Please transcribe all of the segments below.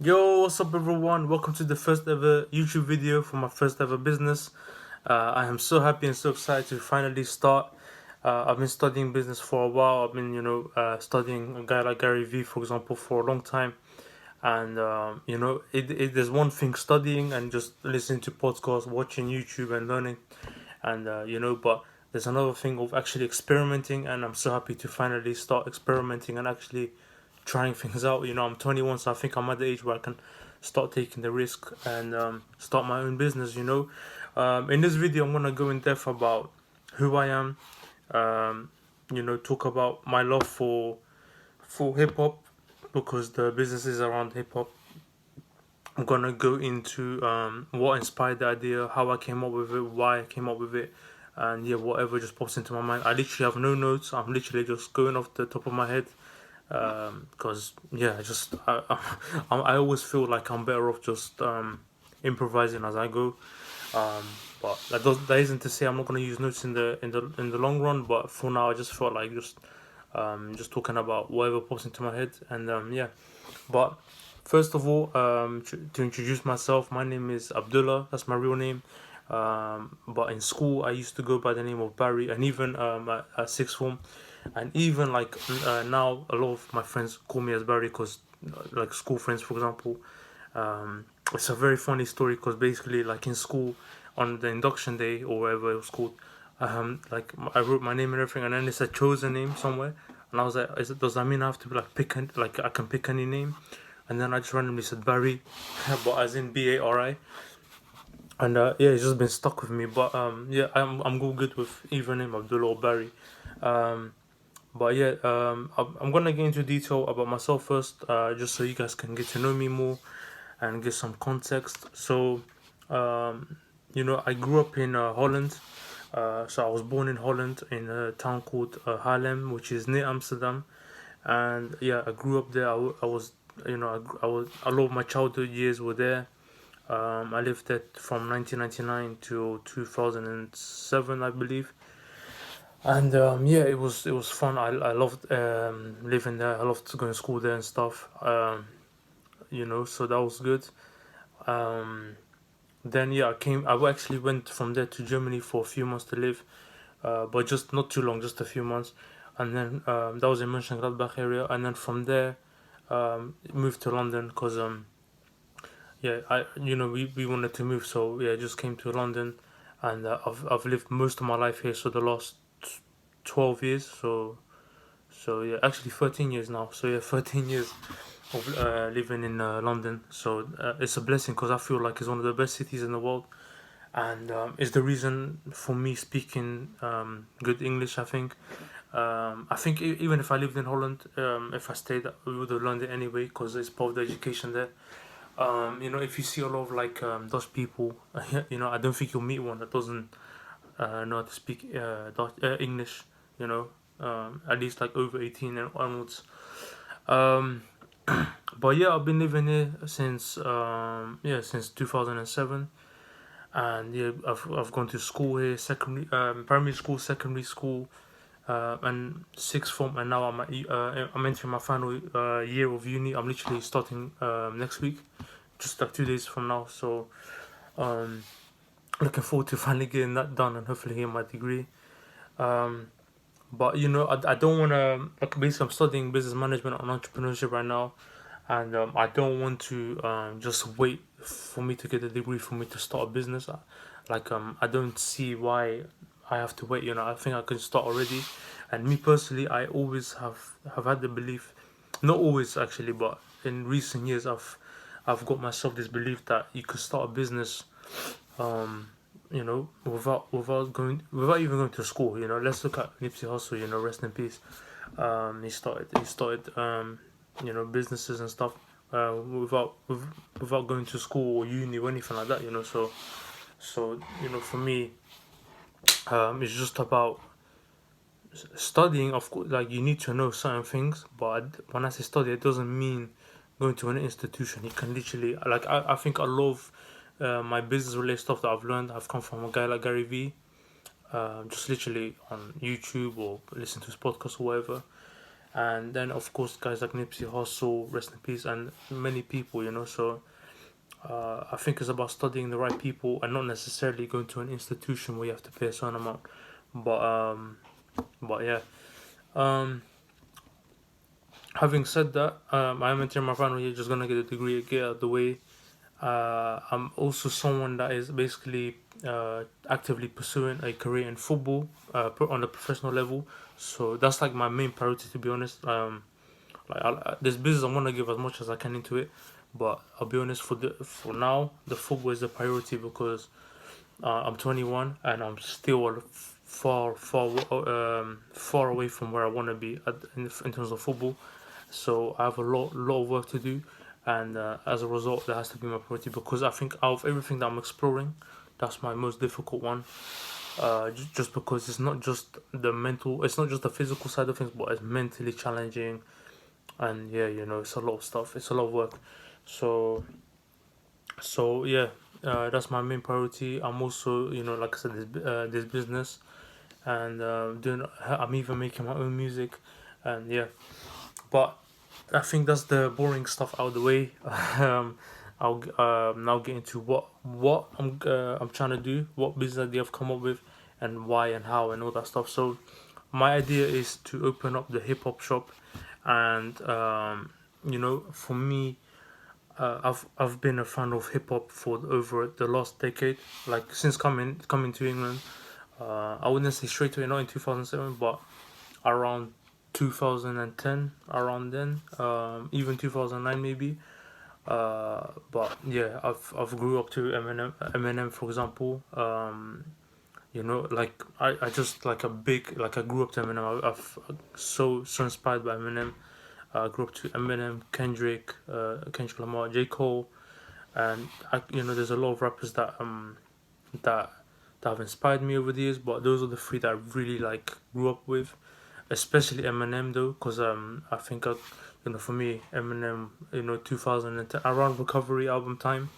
Yo, what's up, everyone? Welcome to the first ever YouTube video for my first ever business. I am so happy and so excited to finally start. I've been studying business for a while. I've been, studying a guy like Gary Vee, for example, for a long time. And there's one thing studying and just listening to podcasts, watching YouTube, and learning, but there's another thing of actually experimenting, and I'm so happy to finally start experimenting and actually trying things out. I'm 21, so I think I'm at the age where I can start taking the risk and start my own business. In this video, I'm gonna go in depth about who I am. Talk about my love for hip hop because the business is around hip hop. I'm gonna go into what inspired the idea, how I came up with it, why I came up with it, and yeah, whatever just pops into my mind. I literally have no notes. I'm literally just going off the top of my head, because yeah, I always feel like I'm better off just improvising as I go. Um, but that isn't to say I'm not gonna use notes in the long run. But for now, I just felt like just talking about whatever pops into my head, and yeah. But first of all, to introduce myself, my name is Abdullah. That's my real name. But in school, I used to go by the name of Barry, and even at sixth form, and even like now, a lot of my friends call me as Barry because, like school friends, for example. It's a very funny story because basically, like in school, on the induction day or whatever it was called, I wrote my name and everything, and then it said chosen name somewhere, and I was like, does that mean I have to like like I can pick any name? And then I just randomly said Barry, but as in Bari, and yeah, it's just been stuck with me. But yeah, I'm all good with either name, Abdullah or Barry. Um, but yeah, I'm gonna get into detail about myself first, just so you guys can get to know me more and get some context. So, I grew up in Holland. So I was born in Holland in a town called Haarlem, which is near Amsterdam. And yeah, I grew up there. I was, I was a lot of my childhood years were there. I lived there from 1999 to 2007, I believe. And yeah, it was fun. I loved living there. I loved going to school there and stuff. So that was good. Um, then yeah, I actually went from there to Germany for a few months to live, but just not too long, just a few months. And then that was in Mönchengladbach area. And then from there, moved to London because yeah, we wanted to move, so yeah, just came to London, and I've lived most of my life here. So the last 12 years, so yeah, actually 13 years now. So yeah, 13 years of living in London. So it's a blessing because I feel like it's one of the best cities in the world, and it's the reason for me speaking good English. I think even if I lived in Holland, if I stayed, we would have learned it anyway because it's part of the education there. If you see a lot of like Dutch people, I don't think you'll meet one that doesn't know how to speak English. At least like over 18 and onwards. Um, but yeah, I've been living here since 2007, and yeah, I've gone to school here, secondary, primary school, secondary school, and sixth form, and now I'm entering my final year of uni. I'm literally starting next week, just like 2 days from now. So um, looking forward to finally getting that done and hopefully getting my degree. Um, but I don't want to, like, basically I'm studying business management and entrepreneurship right now, and I don't want to just wait for me to get a degree for me to start a business. I don't see why I have to wait. I think I can start already. And me personally, I always have had the belief, not always actually, but in recent years, I've got myself this belief that you could start a business, without even going to school. Let's look at Nipsey Hussle. Rest in peace. He started businesses and stuff without going to school or uni or anything like that. So for me, it's just about studying. Of course, like, you need to know certain things, but when I say study, it doesn't mean going to an institution. You can literally, like, I think a lot of my business related stuff that I've learned have come from a guy like Gary Vee, just literally on YouTube or listen to his podcast or whatever. and then of course guys like Nipsey Hussle, rest in peace, and many people, you know. So I think it's about studying the right people and not necessarily going to an institution where you have to pay a certain amount. But yeah. Um, Having said that, I am entering my final year, just gonna get a degree, get out of the way. I'm also someone that is basically actively pursuing a career in football on a professional level. So that's like my main priority, to be honest. This business, I want to give as much as I can into it, but I'll be honest, for now, the football is the priority because I'm 21 and I'm still far away from where I want to be in terms of football. So I have a lot of work to do, and as a result, that has to be my priority because I think out of everything that I'm exploring, that's my most difficult one. Just because it's not just it's not just the physical side of things, but it's mentally challenging, and yeah, you know, it's a lot of stuff, it's a lot of work. So yeah, that's my main priority. I'm also, you know, like I said, this business, and I'm even making my own music, and yeah. But I think that's the boring stuff out of the way. I'll now get into what I'm trying to do, what business idea I've come up with, and why and how and all that stuff. So my idea is to open up the hip hop shop, and you know, for me, I've been a fan of hip hop for over the last decade, like since coming to England. I wouldn't say straight away, not in 2007, but around 2010, around then, even 2009 maybe. But yeah, I've grew up to Eminem, for example. You know, like I just like a big, like I grew up to Eminem. I've so inspired by Eminem. I grew up to Eminem, Kendrick Lamar, J Cole, and you know, there's a lot of rappers that that have inspired me over the years. But those are the three that I really like grew up with, especially Eminem though, because I think you know, for me, Eminem, you know, 2010, around Recovery album time,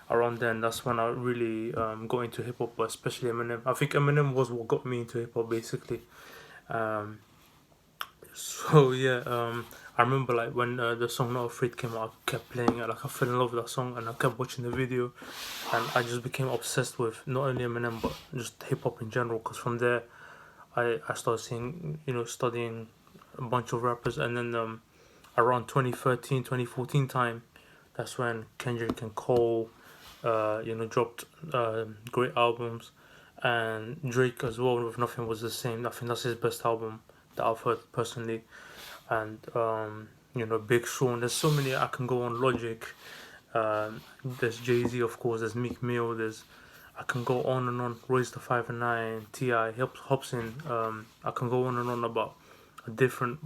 around then, that's when I really got into hip hop, but especially Eminem. I think Eminem was what got me into hip hop basically. Um, so yeah, I remember like when the song Not Afraid came out, I kept playing it. Like I fell in love with that song, and I kept watching the video, and I just became obsessed with not only Eminem but just hip hop in general. Because from there, I started seeing, you know, studying a bunch of rappers, and then around 2013, 2014 time, that's when Kendrick and Cole, you know, dropped great albums, and Drake as well with Nothing Was the Same. I think that's his best album that I've heard personally, and you know, Big Sean. There's so many I can go on. Logic. There's Jay-Z, of course. There's Meek Mill. I can go on and on. Royce the 5 and 9, Ti, Hobson. I can go on and on about a different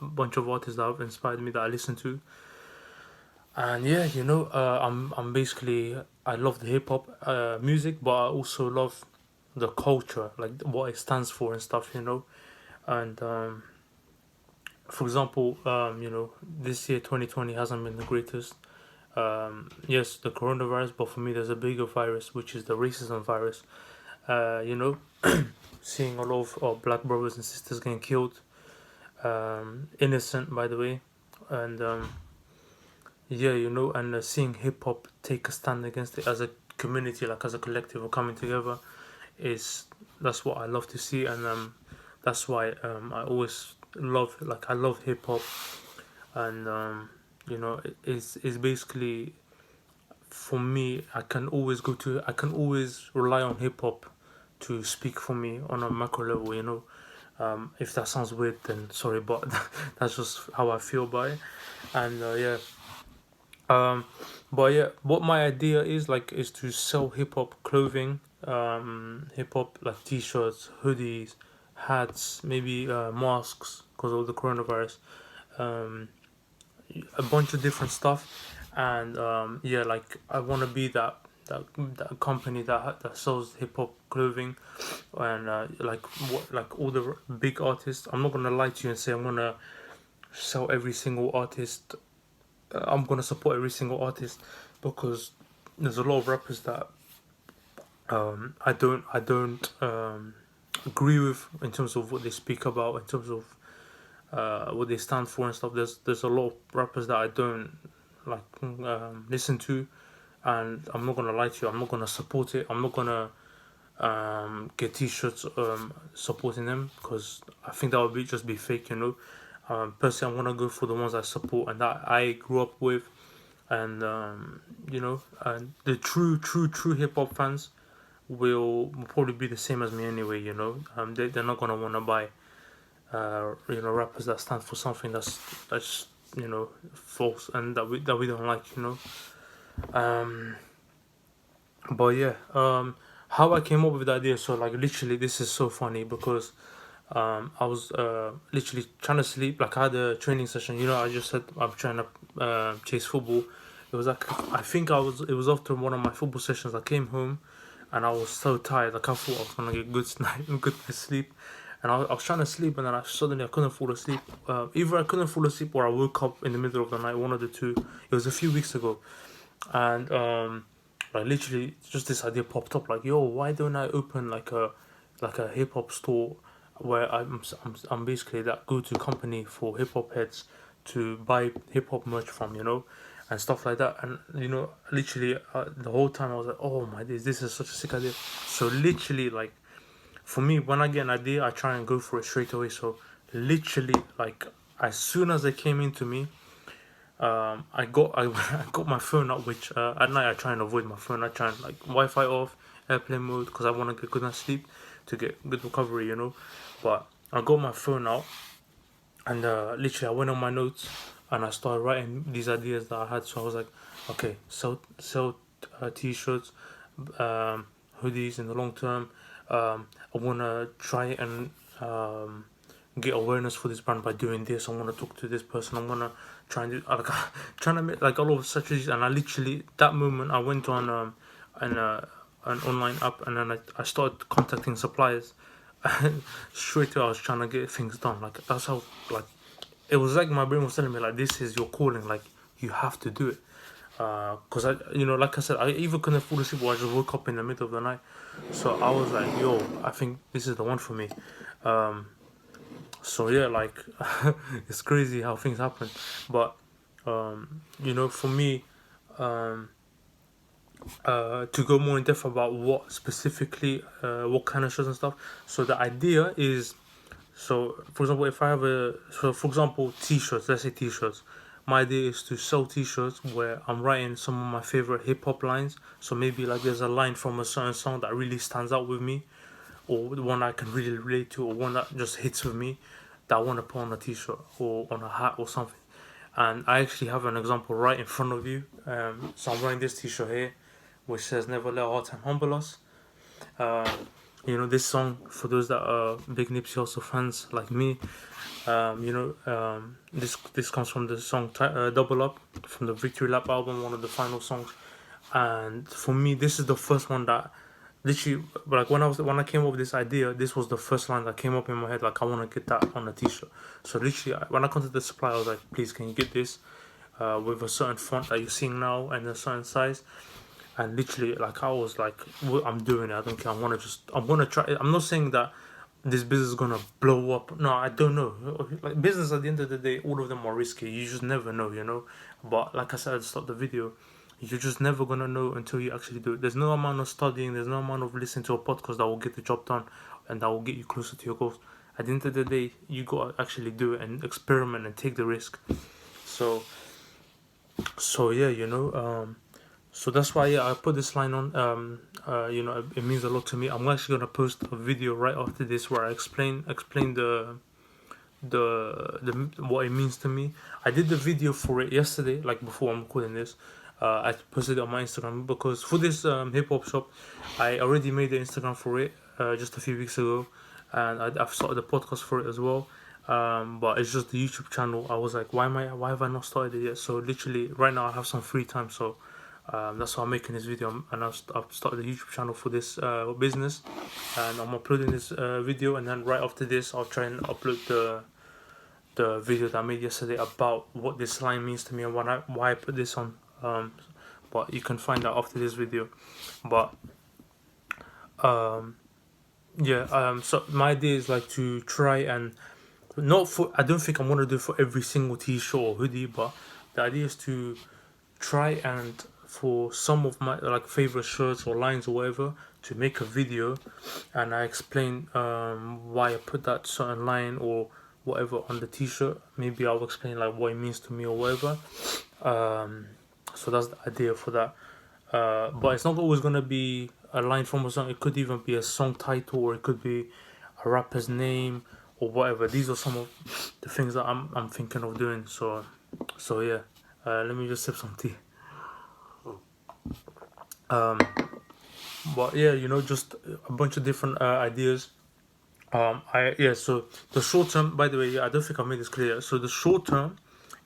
bunch of artists that have inspired me that I listen to. And yeah, you know, I'm basically, I love the hip hop music, but I also love the culture, like what it stands for and stuff, you know. And for example, you know, this year 2020 hasn't been the greatest. Yes, the coronavirus, but for me, there's a bigger virus, which is the racism virus. You know, seeing a lot of black brothers and sisters getting killed, innocent, by the way, and yeah, you know, and seeing hip hop take a stand against it as a community, like as a collective, or coming together, is that's what I love to see, and that's why I always I love hip hop, and you know, it's basically, for me, I can always rely on hip hop to speak for me on a macro level, you know. If that sounds weird, then sorry, but that's just how I feel about it. And yeah, um, but yeah, what my idea is to sell hip hop clothing, hip hop like t-shirts, hoodies, hats, maybe masks because of the coronavirus, um, a bunch of different stuff, and yeah, like I want to be that company that sells hip hop clothing, and like all the big artists. I'm not gonna lie to you and say I'm gonna sell every single artist. I'm gonna support every single artist because there's a lot of rappers that I don't agree with in terms of what they speak about, in terms of what they stand for and stuff. There's a lot of rappers that I don't like listen to, and I'm not gonna lie to you, I'm not gonna support it. I'm not gonna get t-shirts supporting them, because I think that would just be fake, you know. Personally, I want to go for the ones I support and that I grew up with, and you know, and the true hip hop fans will probably be the same as me anyway, you know. They're not gonna want to buy you know, rappers that stand for something that's you know, false, and that we don't like, you know. um but yeah, how I came up with the idea, so like literally this is so funny, because I was literally trying to sleep. Like I had a training session, you know. I just said I'm trying to chase football. It was like, I think it was after one of my football sessions. I came home and I was so tired. Like I thought I was gonna get good night's sleep, and I was trying to sleep, and then I couldn't fall asleep. Either I couldn't fall asleep or I woke up in the middle of the night. One of the two. It was a few weeks ago, and like literally just this idea popped up. Like, yo, why don't I open like a hip hop store where I'm basically that go-to company for hip hop heads to buy hip hop merch from, you know, and stuff like that. And you know, literally the whole time I was like, oh my days, this is such a sick idea. So literally, like, for me, when I get an idea, I try and go for it straight away. So literally, like, as soon as it came into me, I got my phone out, which at night I try and avoid my phone. I try and like Wi-Fi off, airplane mode, because I want to get good night's sleep to get good recovery, you know. But I got my phone out, and literally I went on my notes and I started writing these ideas that I had. So I was like, okay, sell t-shirts, hoodies in the long term. I wanna try and get awareness for this brand by doing this. I wanna talk to this person. I'm gonna try and do like trying to make like a lot of strategies. And I literally, that moment I went on an online app, and then I started contacting suppliers. And straight away I was trying to get things done. Like that's how, like, it was like my brain was telling me like, this is your calling. Like you have to do it. Cause I, you know, like I said, I either couldn't fall asleep or I just woke up in the middle of the night. So I was like, yo, I think this is the one for me. So yeah, like it's crazy how things happen. But you know, for me, um, to go more in depth about what specifically, what kind of shirts and stuff. So the idea is, so for example, if I have for example, t-shirts. Let's say t-shirts. My idea is to sell t-shirts where I'm writing some of my favorite hip hop lines. So maybe like there's a line from a certain song that really stands out with me, or the one I can really relate to, or one that just hits with me, that I want to put on a t-shirt or on a hat or something. And I actually have an example right in front of you. So I'm wearing this t-shirt here, which says "Never let hard time humble us." Uh, you know, this song, for those that are big Nipsey Hussle fans like me, you know, this comes from the song "Double Up" from the Victory Lap album, one of the final songs. And for me, this is the first one that literally, like when I came up with this idea, this was the first line that came up in my head. Like, I want to get that on a t-shirt. So literally, when I contacted the supplier, I was like, please, can you get this with a certain font that you're seeing now and a certain size? And literally, like, I was like, well, I'm doing it. I don't care. I'm gonna try it. I'm not saying that this business is gonna blow up. No, I don't know. Like, business, at the end of the day, all of them are risky. You just never know, you know. But like I said at the start of the video, you're just never gonna know until you actually do it. There's no amount of studying, there's no amount of listening to a podcast that will get the job done and that will get you closer to your goals. At the end of the day, you gotta actually do it and experiment and take the risk. So yeah, you know, so that's why, yeah, I put this line on. You know, it means a lot to me. I'm actually gonna post a video right after this where I explain the what it means to me. I did the video for it yesterday, like before I'm recording this. I posted it on my Instagram because for this hip hop shop, I already made the Instagram for it just a few weeks ago, and I've started the podcast for it as well. But it's just the YouTube channel. I was like, why have I not started it yet? So literally right now I have some free time, so that's why I'm making this video. And I've started the YouTube channel for this business, and I'm uploading this video, and then right after this I'll try and upload the video that I made yesterday about what this line means to me and why I put this on. But you can find out after this video. But yeah, so my idea is like to try and not for, I don't think I'm gonna do it for every single t-shirt or hoodie, but the idea is to try and for some of my like favorite shirts or lines or whatever to make a video, and I explain why I put that certain line or whatever on the t-shirt. Maybe I'll explain like what it means to me or whatever. So that's the idea for that. But it's not always gonna be a line from a song. It could even be a song title, or it could be a rapper's name or whatever. These are some of the things that I'm thinking of doing. So yeah. Let me just sip some tea. But yeah, just a bunch of different ideas. So the short term, by the way, yeah, I don't think I made this clear. So the short term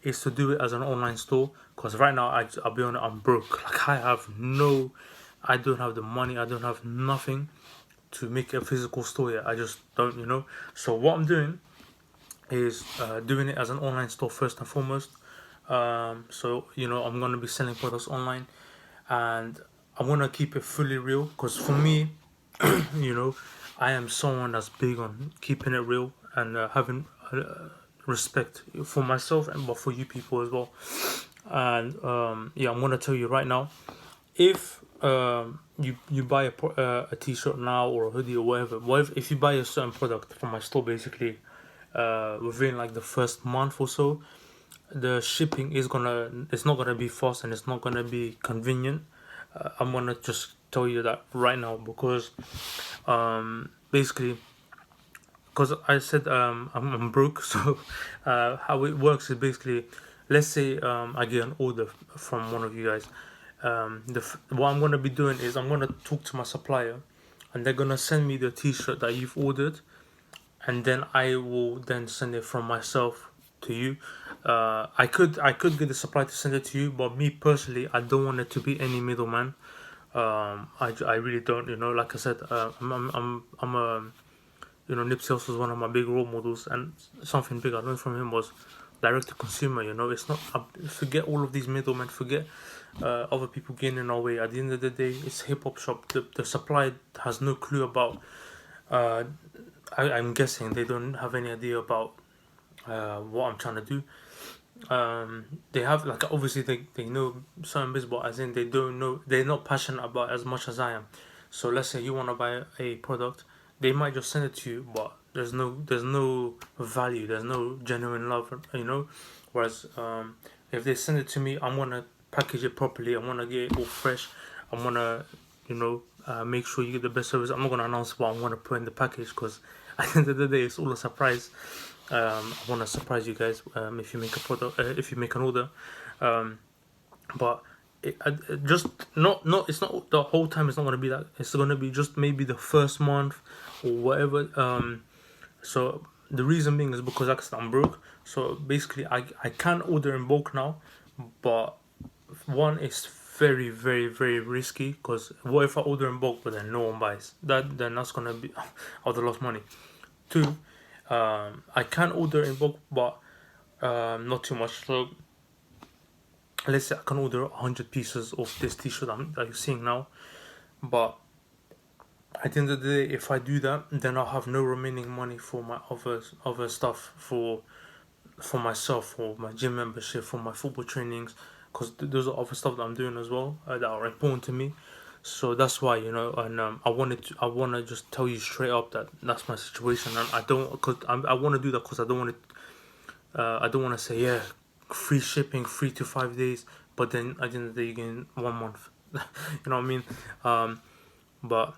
is to do it as an online store, because right now I'll be honest, I'm broke. Like I don't have the money. I don't have nothing to make a physical store yet. I just don't. So what I'm doing is doing it as an online store first and foremost. So I'm gonna be selling products online, and I wanna keep it fully real, because for me, you know, I am someone that's big on keeping it real and having respect for myself and but for you people as well. And yeah, I'm gonna tell you right now, if you buy a t-shirt now or a hoodie or whatever, if you buy a certain product from my store, basically, within like the first month or so, the shipping it's not gonna be fast and it's not gonna be convenient. I'm gonna just tell you that right now, because basically, because I said I'm broke. So how it works is basically, let's say I get an order from one of you guys. What I'm gonna be doing is I'm gonna talk to my supplier, and they're gonna send me the t-shirt that you've ordered, and then I will then send it from myself to you. I could get the supplier to send it to you, but me personally, I don't want it to be any middleman. I really don't. Like I said, I'm a Nipsey Hussle was one of my big role models, and something big I learned from him was direct to consumer. It's not, forget all of these middlemen, forget other people getting in our way. At the end of the day, it's HipHopShop. The supply has no clue about. I'm guessing they don't have any idea about what I'm trying to do. They have, like, obviously they know certain bits, but as in they don't know, they're not passionate about it as much as I am. So let's say you want to buy a product, they might just send it to you, but there's no value, there's no genuine love. Whereas if they send it to me, I'm gonna package it properly, I'm gonna get it all fresh, I'm gonna make sure you get the best service. I'm not gonna announce what I'm gonna put in the package, because at the end of the day, it's all a surprise. I want to surprise you guys if you make a product, if you make an order. But just not it's not the whole time. It's not gonna be that. It's gonna be just maybe the first month or whatever. So the reason being is because like I said, I'm broke. So basically, I can order in bulk now, but one is very very very risky, because what if I order in bulk but then no one buys? Then that's gonna be I would have lost money. Two, I can order in bulk, but not too much. So let's say I can order 100 pieces of this t-shirt that you're seeing now, but at the end of the day, if I do that, then I'll have no remaining money for my other stuff, for myself, for my gym membership, for my football trainings, because those are other stuff that I'm doing as well that are important to me. So that's why, and I want to just tell you straight up that that's my situation, and I don't, cause I want to do that because I don't want to say, yeah, free shipping, 3 to 5 days, but then at the end of the day, you gain 1 month. You know what I mean? But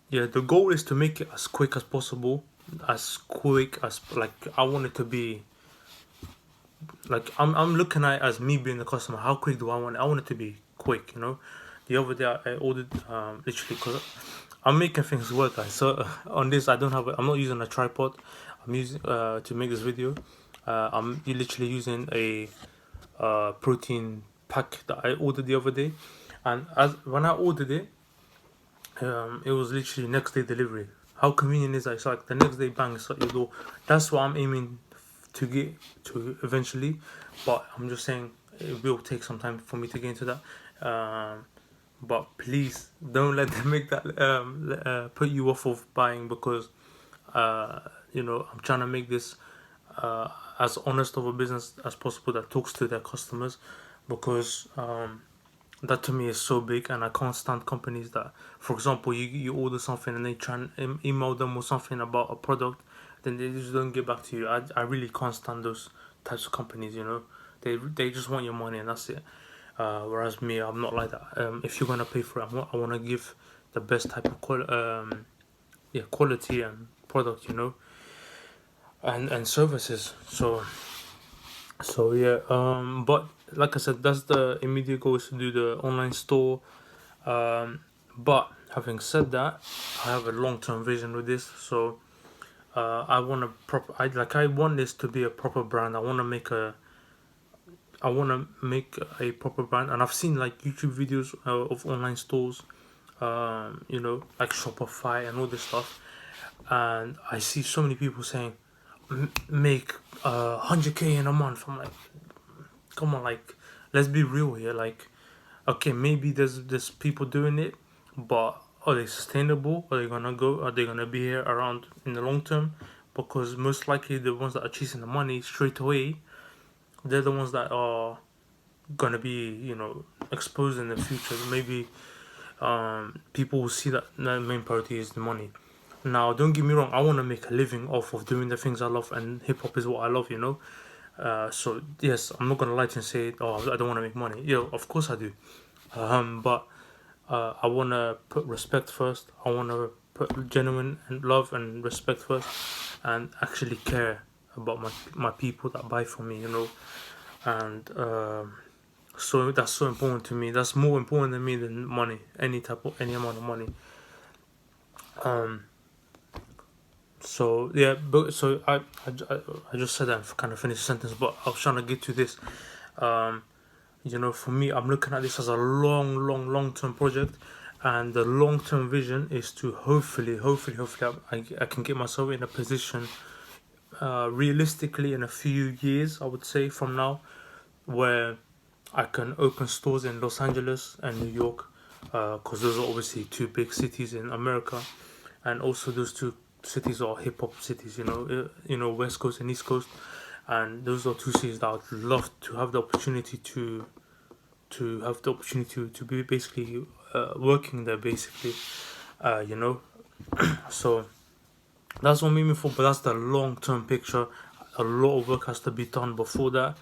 yeah, the goal is to make it as quick as possible, as quick as, like, I want it to be. Like, I'm looking at it as me being the customer. How quick do I want it? I want it to be quick. The other day I ordered literally, because I'm making things work, guys. So on this, I'm not using a tripod. I'm using to make this video. I'm literally using a protein pack that I ordered the other day, and when I ordered it, it was literally next day delivery. How convenient is that? It's like the next day, bang, it's at your door. That's what I'm aiming to get to eventually, but I'm just saying it will take some time for me to get into that. But please don't let them make that put you off of buying, because I'm trying to make this as honest of a business as possible that talks to their customers, because that to me is so big, and I can't stand companies that, for example, you order something and they try and email them or something about a product, then they just don't get back to you. I really can't stand those types of companies. They just want your money and that's it. Whereas me, I'm not like that. If you're gonna pay for it, I want to give the best type of quality and product, and services. So yeah, but like I said, that's the immediate goal, is to do the online store. But having said that, I have a long term vision with this. So I want I want this to be a proper brand. I want to make a proper brand, and I've seen like YouTube videos of online stores, like Shopify and all this stuff, and I see so many people saying make 100K in a month. I'm like, come on, like, let's be real here. Like, okay, maybe there's people doing it, but are they sustainable? Are they gonna be here around in the long term? Because most likely the ones that are chasing the money straight away, they're the ones that are gonna be, exposed in the future. Maybe people will see that the main priority is the money. Now, don't get me wrong, I want to make a living off of doing the things I love, and hip hop is what I love. So yes, I'm not gonna lie to you and say, oh, I don't want to make money. Yeah, of course I do. But I want to put respect first. I want to put genuine and love and respect first, and actually care about my people that buy from me. And so that's so important to me. That's more important to me than money, any amount of money. Um. So yeah, but so I just said that and kind of finished the sentence, but I was trying to get to this. Um. For me, I'm looking at this as a long term project, and the long term vision is to hopefully I can get myself in a position, realistically in a few years, I would say from now, where I can open stores in Los Angeles and New York, because those are obviously two big cities in America, and also those two cities are hip hop cities. West Coast and East Coast, and those are two cities that I'd love to have the opportunity to be basically working there, basically. uh, you know so that's what made me fall, but that's the long term picture. A lot of work has to be done before that.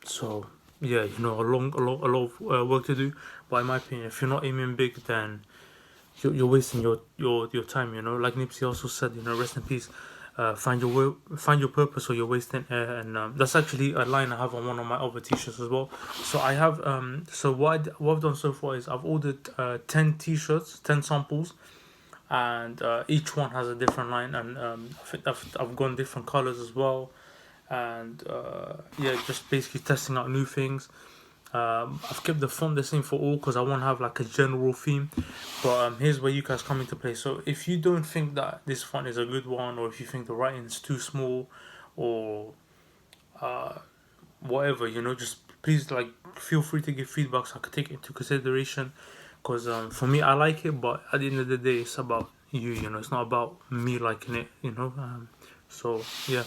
So yeah, a lot of work to do. But in my opinion, if you're not aiming big, then you're wasting your time. Like Nipsey also said, rest in peace. Find your purpose, or you're wasting air. And that's actually a line I have on one of my other t-shirts as well. So I have so what I've done so far is I've ordered 10 t-shirts, 10 samples, and each one has a different line, and I think I've gone different colors as well, and yeah, just basically testing out new things. I've kept the font the same for all because I want to have like a general theme. But here's where you guys come into play. So if you don't think that this font is a good one, or if you think the writing is too small, or uh, whatever, just please, like, feel free to give feedback so I can take it into consideration. Because for me, I like it, but at the end of the day, it's about you. It's not about me liking it. So yeah.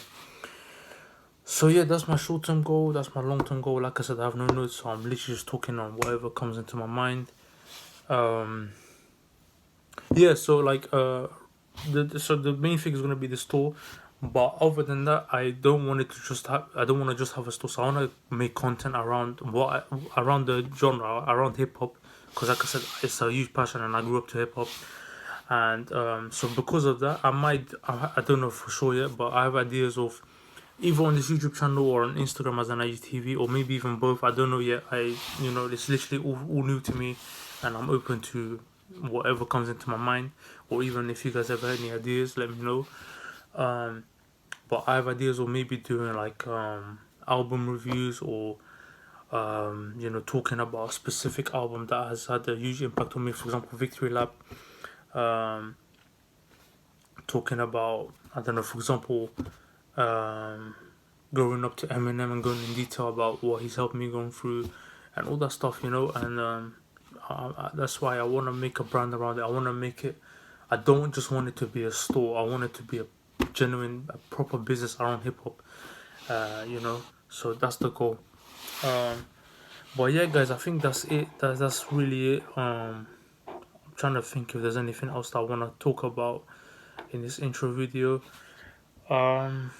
So yeah, that's my short term goal. That's my long term goal. Like I said, I have no notes, so I'm literally just talking on whatever comes into my mind. Um, yeah. So like so the main thing is gonna be the store, but other than that, I don't want to just have a store. So I want to make content around around the genre, around hip hop, because like I said, it's a huge passion, and I grew up to hip hop. And so because of that, I don't know for sure yet, but I have ideas of either on this YouTube channel or on Instagram as an IGTV, or maybe even both. I don't know yet. It's literally all new to me, and I'm open to whatever comes into my mind. Or even if you guys have any ideas, let me know. Um, but I have ideas of maybe doing like album reviews, or talking about a specific album that has had a huge impact on me. For example, Victory Lap. Um, Talking about, I don't know, for example, um, growing up to Eminem, and going in detail about what he's helped me going through and all that stuff. And that's why I want to make a brand around it. I want to make it. I don't just want it to be a store. I want it to be genuine, proper business around hip hop. So that's the goal. Um, but yeah, guys, I think that's it. That's really it. I'm trying to think if there's anything else that I want to talk about in this intro video. Um,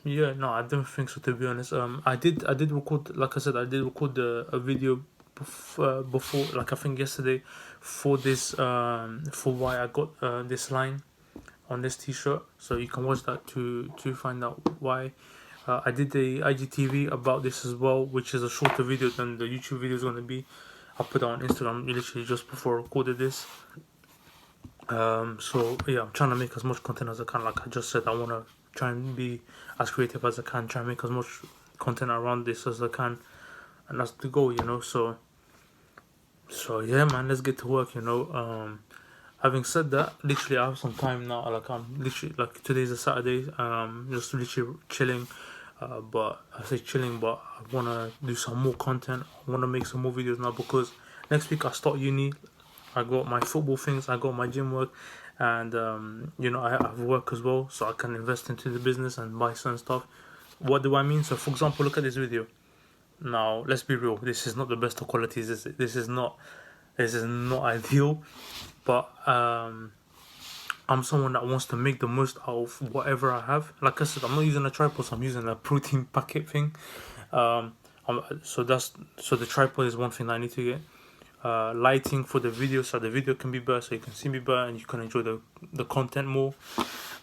yeah, no, I don't think so, to be honest. I did record, like I said, I did record a video before, like I think yesterday, for this for why I got this line on this t-shirt. So you can watch that to find out why. I did the IGTV about this as well, which is a shorter video than the YouTube video is going to be. I put it on Instagram literally just before I recorded this. So yeah, I'm trying to make as much content as I can. Like I just said, I want to try and be as creative as I can, try and make as much content around this as I can, and that's the goal, So yeah, man, let's get to work. Having said that, literally I have some time now. Like I'm literally, like, today's a Saturday. Just literally chilling. But I say chilling, but I wanna do some more content. I wanna make some more videos now, because next week I start uni. I got my football things, I got my gym work, and I have work as well, so I can invest into the business and buy some stuff. What do I mean? So for example, look at this video. Now let's be real. This is not the best of qualities. This is not ideal, but I'm someone that wants to make the most out of whatever I have. Like I said, I'm not using a tripod, so I'm using a protein packet thing. So the tripod is one thing that I need to get. Lighting for the video, so the video can be better, so you can see me better and you can enjoy the content more.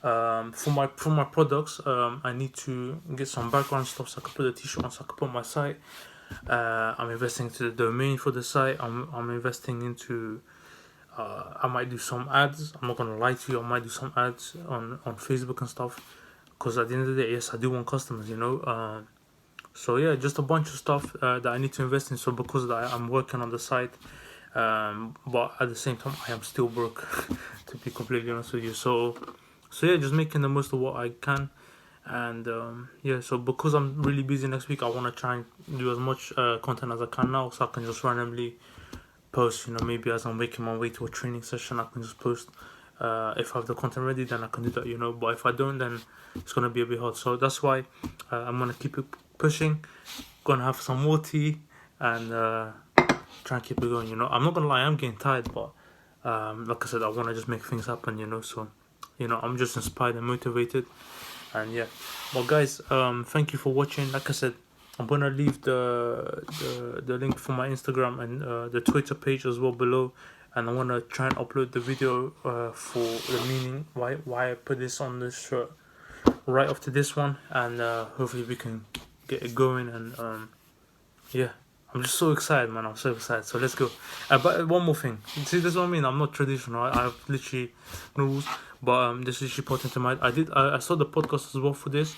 For my products, I need to get some background stuff so I can put the t-shirt on, so I can put on my site. I'm investing into the domain for the site. I'm investing into I might do some ads. I'm not gonna lie to you, I might do some ads on Facebook and stuff, because at the end of the day, yes, I do want customers, so yeah, just a bunch of stuff that I need to invest in. So because of that, I'm working on the site, but at the same time I am still broke, to be completely honest with you. So yeah, just making the most of what I can. And yeah, so because I'm really busy next week, I want to try and do as much content as I can now, so I can just randomly post. Maybe as I'm making my way to a training session, I can just post. If I have the content ready, then I can do that, but if I don't, then it's gonna be a bit hard. So that's why I'm gonna keep it pushing, gonna have some more tea, and try and keep it going. I'm not gonna lie, I'm getting tired, but like I said, I want to just make things happen. So I'm just inspired and motivated. And yeah, well guys, thank you for watching. Like I said, I'm gonna leave the link for my Instagram and the Twitter page as well below, and I want to try and upload the video for the meaning why I put this on this shirt right after this one, and hopefully we can get it going. And yeah, I'm just so excited, man. I'm so excited. So let's go. But one more thing. See, this is what I mean. I'm not traditional. I have literally no rules. But this is literally popped into mind. I saw the podcast as well for this.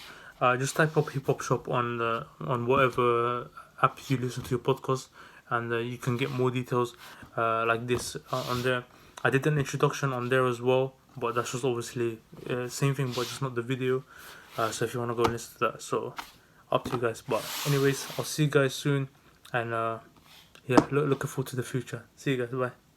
Just type up HipHopShop on whatever app you listen to your podcast, and you can get more details like this on there. I did an introduction on there as well, but that's just obviously same thing, but just not the video. So if you want to go and listen to that, so up to you guys. But anyways, I'll see you guys soon, and yeah, looking forward to the future. See you guys. Bye.